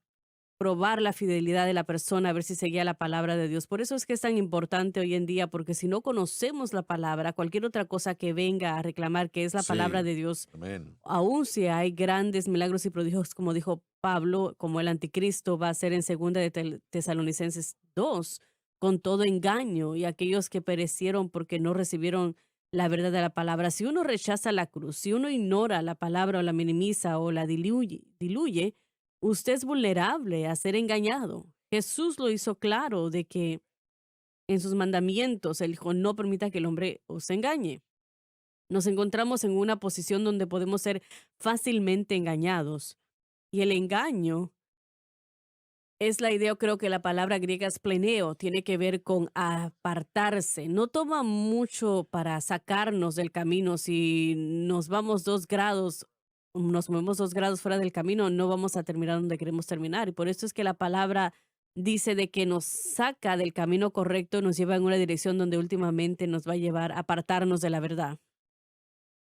probar la fidelidad de la persona, a ver si seguía la palabra de Dios. Por eso es que es tan importante hoy en día, porque si no conocemos la palabra, cualquier otra cosa que venga a reclamar que es la palabra sí, de Dios, amén. aun si hay grandes milagros y prodigios, como dijo Pablo, como el anticristo va a ser en segunda de Tesalonicenses 2, con todo engaño y aquellos que perecieron porque no recibieron la verdad de la palabra. Si uno rechaza la cruz, si uno ignora la palabra o la minimiza o la diluye, usted es vulnerable a ser engañado. Jesús lo hizo claro de que en sus mandamientos él dijo, no permita que el hombre os engañe. Nos encontramos en una posición donde podemos ser fácilmente engañados. Y el engaño es la idea, creo que la palabra griega es pleneo, tiene que ver con apartarse. No toma mucho para sacarnos del camino. Si nos vamos 2 grados, nos movemos 2 grados fuera del camino, no vamos a terminar donde queremos terminar. Y por eso es que la palabra dice de que nos saca del camino correcto, nos lleva en una dirección donde últimamente nos va a llevar a apartarnos de la verdad.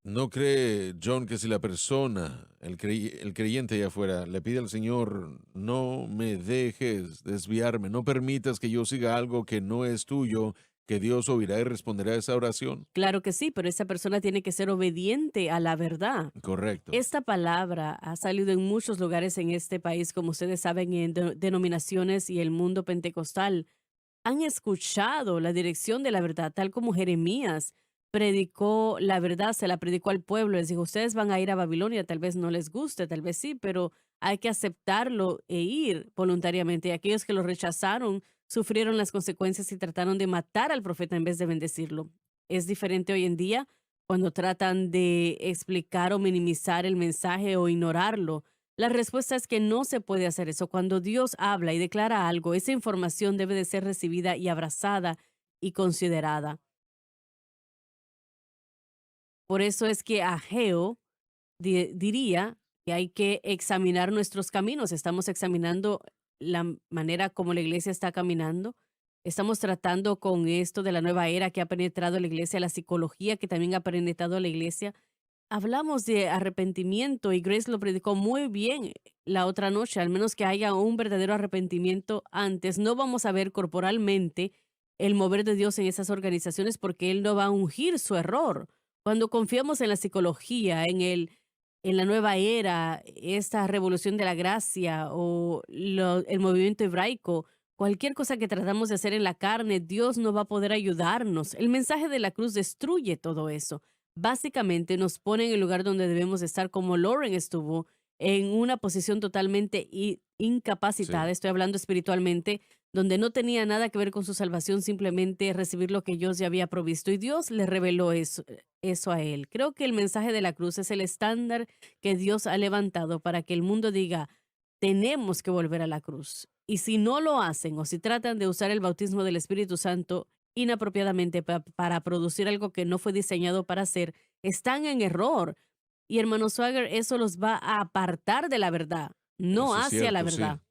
¿No cree John que si la persona, el creyente allá afuera, le pide al Señor, no me dejes desviarme, no permitas que yo siga algo que no es tuyo, que Dios oirá y responderá a esa oración? Claro que sí, pero esa persona tiene que ser obediente a la verdad. Correcto. Esta palabra ha salido en muchos lugares en este país, como ustedes saben, en denominaciones y el mundo pentecostal. Han escuchado la dirección de la verdad, tal como Jeremías predicó la verdad, se la predicó al pueblo, les dijo, ustedes van a ir a Babilonia, tal vez no les guste, tal vez sí, pero hay que aceptarlo e ir voluntariamente. Y aquellos que lo rechazaron sufrieron las consecuencias y trataron de matar al profeta en vez de bendecirlo. Es diferente hoy en día cuando tratan de explicar o minimizar el mensaje o ignorarlo. La respuesta es que no se puede hacer eso. Cuando Dios habla y declara algo, esa información debe de ser recibida y abrazada y considerada. Por eso es que Ageo diría que hay que examinar nuestros caminos. Estamos examinando la manera como la iglesia está caminando. Estamos tratando con esto de la nueva era que ha penetrado la iglesia, la psicología que también ha penetrado la iglesia. Hablamos de arrepentimiento y Grace lo predicó muy bien la otra noche, al menos que haya un verdadero arrepentimiento antes. No vamos a ver corporalmente el mover de Dios en esas organizaciones porque Él no va a ungir su error. Cuando confiamos en la psicología, en la nueva era, esta revolución de la gracia o el movimiento hebraico, cualquier cosa que tratamos de hacer en la carne, Dios no va a poder ayudarnos. El mensaje de la cruz destruye todo eso. Básicamente nos pone en el lugar donde debemos estar, como Lauren estuvo, en una posición totalmente incapacitada, Sí, estoy hablando espiritualmente, donde no tenía nada que ver con su salvación, simplemente recibir lo que Dios ya había provisto. Y Dios le reveló eso a él. Creo que el mensaje de la cruz es el estándar que Dios ha levantado para que el mundo diga, tenemos que volver a la cruz. Y si no lo hacen o si tratan de usar el bautismo del Espíritu Santo inapropiadamente para producir algo que no fue diseñado para hacer, están en error. Y hermano Swagger, eso los va a apartar de la verdad, no eso es hacia la cierto, sí. verdad.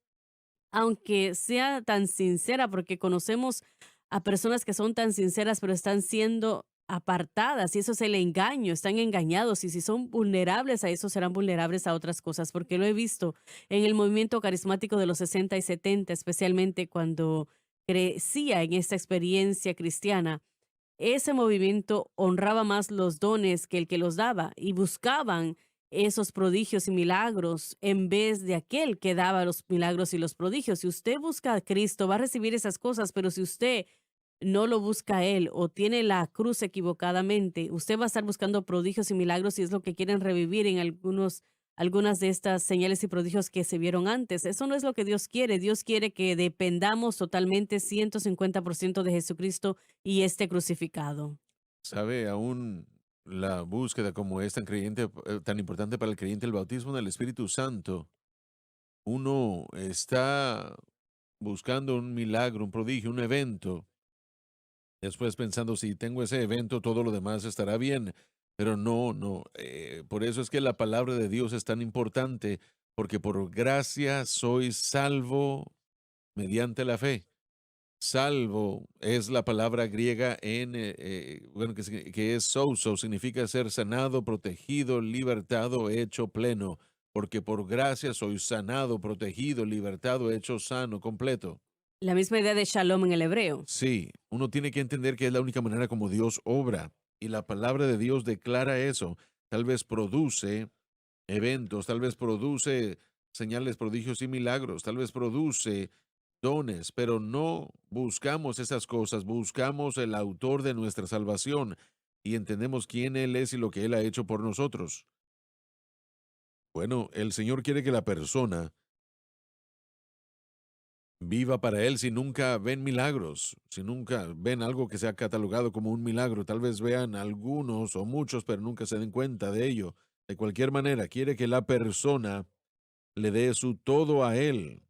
Aunque sea tan sincera, porque conocemos a personas que son tan sinceras, pero están siendo apartadas y eso es el engaño, están engañados y si son vulnerables a eso serán vulnerables a otras cosas, porque lo he visto en el movimiento carismático de los 60 y 70, especialmente cuando crecía en esta experiencia cristiana. Ese movimiento honraba más los dones que el que los daba y buscaban esos prodigios y milagros en vez de aquel que daba los milagros y los prodigios. Si usted busca a Cristo, va a recibir esas cosas, pero si usted no lo busca a Él o tiene la cruz equivocadamente, usted va a estar buscando prodigios y milagros y es lo que quieren revivir en algunas de estas señales y prodigios que se vieron antes. Eso no es lo que Dios quiere. Dios quiere que dependamos totalmente 150% de Jesucristo y este crucificado. Sabe, aún la búsqueda como es tan creyente, tan importante para el creyente, el bautismo del Espíritu Santo, uno está buscando un milagro, un prodigio, un evento, después pensando si tengo ese evento, todo lo demás estará bien. Pero no, no. Por eso es que la palabra de Dios es tan importante, porque por gracia soy salvo mediante la fe. Salvo es la palabra griega bueno, que es souso, significa ser sanado, protegido, libertado, hecho pleno, porque por gracia soy sanado, protegido, libertado, hecho sano, completo. La misma idea de shalom en el hebreo. Sí, uno tiene que entender que es la única manera como Dios obra, y la palabra de Dios declara eso. Tal vez produce eventos, tal vez produce señales, prodigios y milagros, tal vez produce dones, pero no buscamos esas cosas, buscamos el autor de nuestra salvación y entendemos quién Él es y lo que Él ha hecho por nosotros. Bueno, el Señor quiere que la persona viva para Él si nunca ven milagros, si nunca ven algo que sea catalogado como un milagro, tal vez vean algunos o muchos, pero nunca se den cuenta de ello. De cualquier manera, quiere que la persona le dé su todo a Él,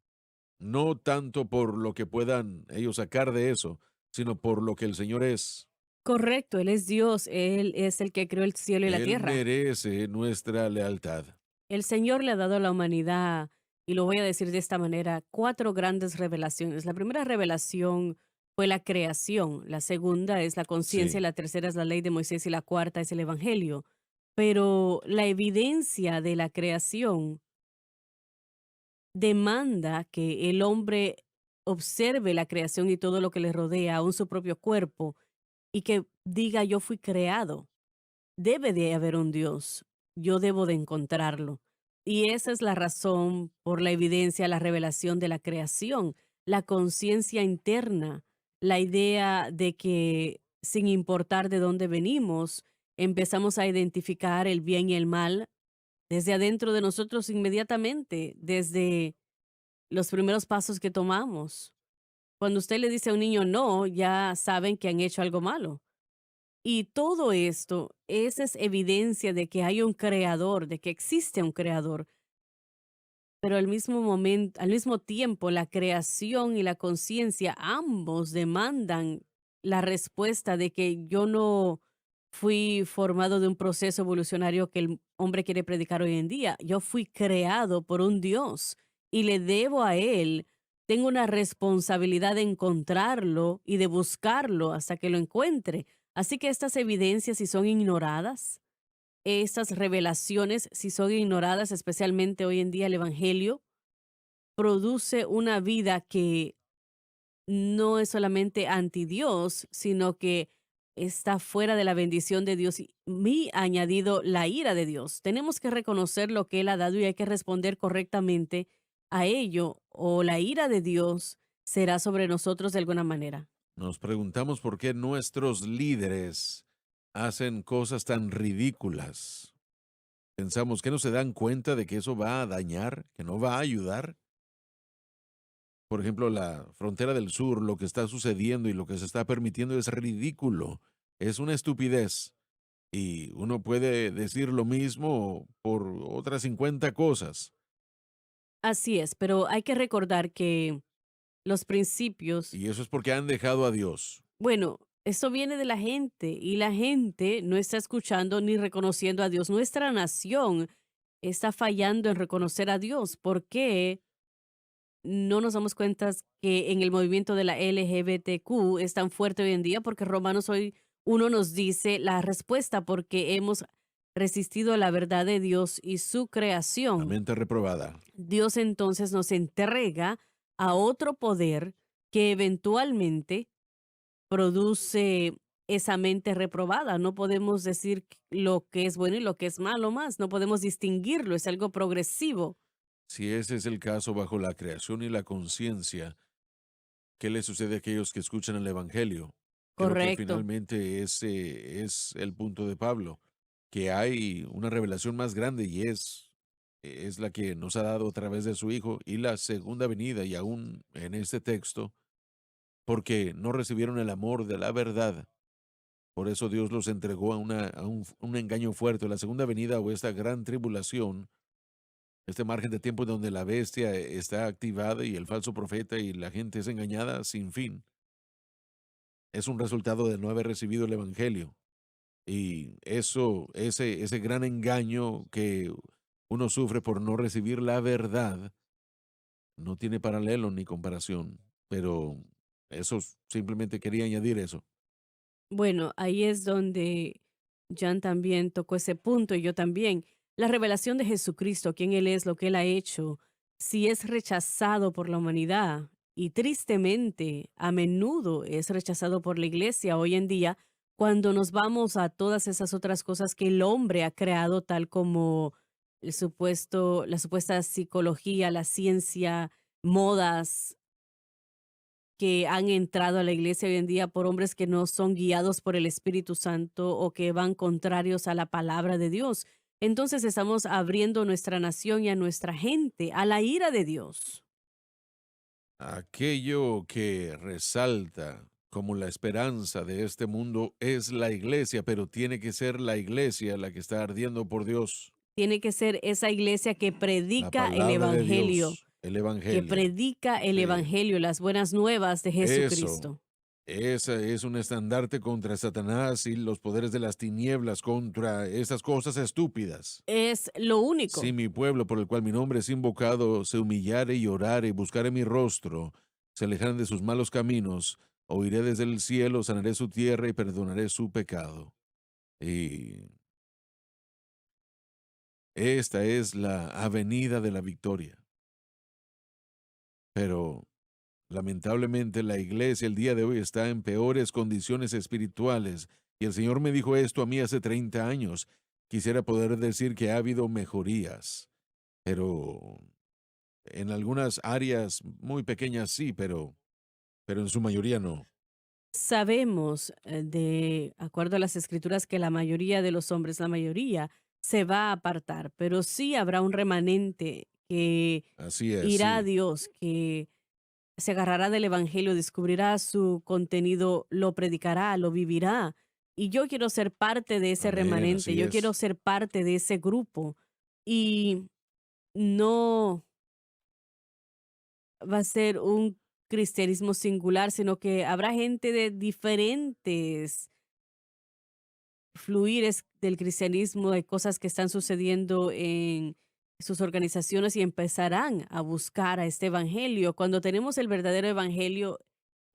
no tanto por lo que puedan ellos sacar de eso, sino por lo que el Señor es. Correcto, Él es Dios, Él es el que creó el cielo y la Él tierra. merece nuestra lealtad. El Señor le ha dado a la humanidad, y lo voy a decir de esta manera, cuatro grandes revelaciones. La primera revelación fue la creación, la segunda es la conciencia, Sí, la tercera es la ley de Moisés y la cuarta es el Evangelio. Pero la evidencia de la creación demanda que el hombre observe la creación y todo lo que le rodea, aún su propio cuerpo, y que diga yo fui creado. Debe de haber un Dios, yo debo de encontrarlo. Y esa es la razón por la evidencia, la revelación de la creación, la conciencia interna, la idea de que sin importar de dónde venimos, empezamos a identificar el bien y el mal desde adentro de nosotros inmediatamente, desde los primeros pasos que tomamos. Cuando usted le dice a un niño no, ya saben que han hecho algo malo. Y todo esto, esa es evidencia de que hay un creador, de que existe un creador, pero al mismo momento, al mismo tiempo, la creación y la conciencia, ambos demandan la respuesta de que yo no fui formado de un proceso evolucionario que el hombre quiere predicar hoy en día. Yo fui creado por un Dios y le debo a él. Tengo una responsabilidad de encontrarlo y de buscarlo hasta que lo encuentre. Así que estas evidencias, si son ignoradas, estas revelaciones, si son ignoradas, especialmente hoy en día el Evangelio, produce una vida que no es solamente anti Dios, sino que está fuera de la bendición de Dios y añadido la ira de Dios. Tenemos que reconocer lo que Él ha dado y hay que responder correctamente a ello, o la ira de Dios será sobre nosotros de alguna manera. Nos preguntamos por qué nuestros líderes hacen cosas tan ridículas. Pensamos que no se dan cuenta de que eso va a dañar, que no va a ayudar. Por ejemplo, la frontera del sur, lo que está sucediendo y lo que se está permitiendo es ridículo. Es una estupidez. Y uno puede decir lo mismo por otras 50 cosas. Así es, pero hay que recordar que los principios, Y eso es porque han dejado a Dios. bueno, eso viene de la gente y la gente no está escuchando ni reconociendo a Dios. Nuestra nación está fallando en reconocer a Dios. ¿Por qué no nos damos cuenta que en el movimiento de la LGBTQ es tan fuerte hoy en día? Porque Romanos hoy uno nos dice la respuesta porque hemos resistido a la verdad de Dios y su La creación. mente reprobada. Dios entonces nos entrega a otro poder que eventualmente produce esa mente reprobada. No podemos decir lo que es bueno y lo que es malo más. No podemos distinguirlo. Es algo progresivo. Si ese es el caso bajo la creación y la conciencia, ¿qué le sucede a aquellos que escuchan el Evangelio? Creo que Correcto. finalmente ese es el punto de Pablo, que hay una revelación más grande y es la que nos ha dado a través de su Hijo y la segunda venida y aún en este texto, porque no recibieron el amor de la verdad. Por eso Dios los entregó a un engaño fuerte. La segunda venida o esta gran tribulación, este margen de tiempo donde la bestia está activada y el falso profeta y la gente es engañada sin fin, es un resultado de no haber recibido el Evangelio. Y eso, ese gran engaño que uno sufre por no recibir la verdad, no tiene paralelo ni comparación. Pero simplemente quería añadir eso. Bueno, ahí es donde Jan también tocó ese punto y yo también. La revelación de Jesucristo, quién Él es, lo que Él ha hecho, si es rechazado por la humanidad y tristemente a menudo es rechazado por la iglesia hoy en día, cuando nos vamos a todas esas otras cosas que el hombre ha creado, tal como la supuesta psicología, la ciencia, modas, que han entrado a la iglesia hoy en día por hombres que no son guiados por el Espíritu Santo o que van contrarios a la palabra de Dios. Entonces estamos abriendo nuestra nación y a nuestra gente a la ira de Dios. Aquello que resalta como la esperanza de este mundo es la iglesia, pero tiene que ser la iglesia la que está ardiendo por Dios, Tiene que ser esa iglesia la palabra de Dios, el que evangelio. predica el Sí, evangelio, las buenas nuevas de eso. Jesucristo. Esa es un estandarte contra Satanás y los poderes de las tinieblas, contra esas cosas estúpidas. Es lo Si único. mi pueblo por el cual mi nombre es invocado se humillare y orare y buscare mi rostro, se alejaran de sus malos caminos, oiré desde el cielo, sanaré su tierra y perdonaré su pecado. Y esta es la avenida de la victoria. Pero lamentablemente la iglesia el día de hoy está en peores condiciones espirituales. Y el Señor me dijo esto a mí hace 30 años. Quisiera poder decir que ha habido mejorías, pero en algunas áreas muy pequeñas sí, pero en su mayoría no. Sabemos, de acuerdo a las escrituras, que la mayoría de los hombres, la mayoría, se va a apartar, pero sí habrá un remanente que Así es, irá a sí. Dios, que se agarrará del evangelio, descubrirá su contenido, lo predicará, lo vivirá. Y yo quiero ser parte de ese Amén, remanente, así yo quiero es. ser parte de ese grupo. Y no va a ser un cristianismo singular, sino que habrá gente de diferentes fluires del cristianismo, de cosas que están sucediendo en sus organizaciones y empezarán a buscar a este evangelio. Cuando tenemos el verdadero evangelio,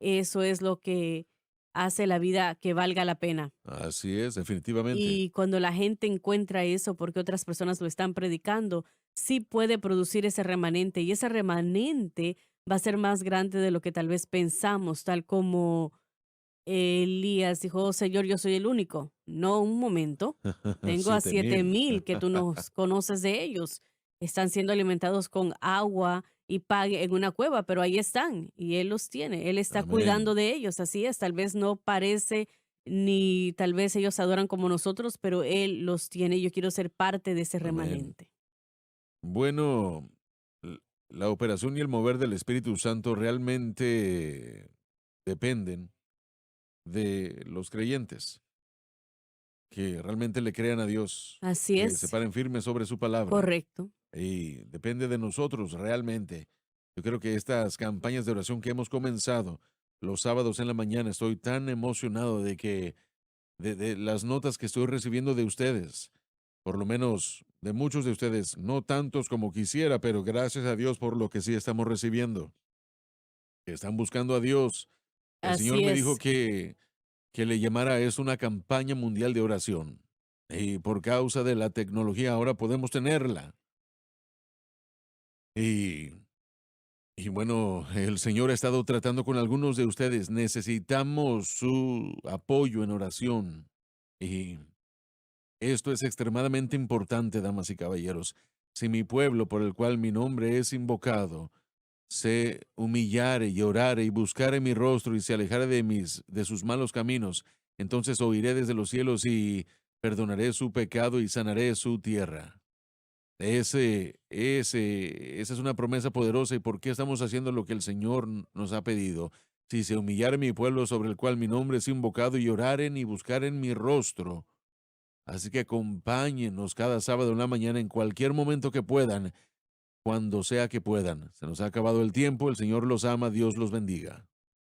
eso es lo que hace la vida que valga la pena. Así es, definitivamente. Y cuando la gente encuentra eso porque otras personas lo están predicando, sí puede producir ese remanente y ese remanente va a ser más grande de lo que tal vez pensamos, tal como Elías dijo: "Oh, Señor, yo soy el único". No, un momento. Tengo a 7000. 7000 que tú no conoces de ellos. Están siendo alimentados con agua y pan en una cueva, pero ahí están y Él los tiene. Él está cuidando Amén. de ellos. Así es, tal vez no parece ni tal vez ellos adoran como nosotros, pero Él los tiene. Yo quiero ser parte de ese Amén. remanente. Bueno, la operación y el mover del Espíritu Santo realmente dependen de los creyentes, que realmente le crean a Dios, Así que se es, paren firmes sobre su palabra. correcto. Y depende de nosotros realmente. Yo creo que estas campañas de oración que hemos comenzado los sábados en la mañana, estoy tan emocionado de que de las notas que estoy recibiendo de ustedes, por lo menos de muchos de ustedes, no tantos como quisiera, pero gracias a Dios por lo que sí estamos recibiendo, que están buscando a Dios. El Señor Así me dijo es. que le llamara a esto una campaña mundial de oración. Y por causa de la tecnología ahora podemos tenerla. Y, y bueno, el Señor ha estado tratando con algunos de ustedes. Necesitamos su apoyo en oración. Y esto es extremadamente importante, damas y caballeros. Si mi pueblo, por el cual mi nombre es invocado, se humillare y orare y buscare mi rostro y se alejare de sus malos caminos, entonces oiré desde los cielos y perdonaré su pecado y sanaré su tierra. Esa es una promesa poderosa. ¿Y por qué estamos haciendo lo que el Señor nos ha pedido? Si se humillare mi pueblo sobre el cual mi nombre es invocado y oraren y buscaren mi rostro. Así que acompáñenos cada sábado en la mañana en cualquier momento que puedan, cuando sea que puedan. Se nos ha acabado el tiempo, el Señor los ama, Dios los bendiga.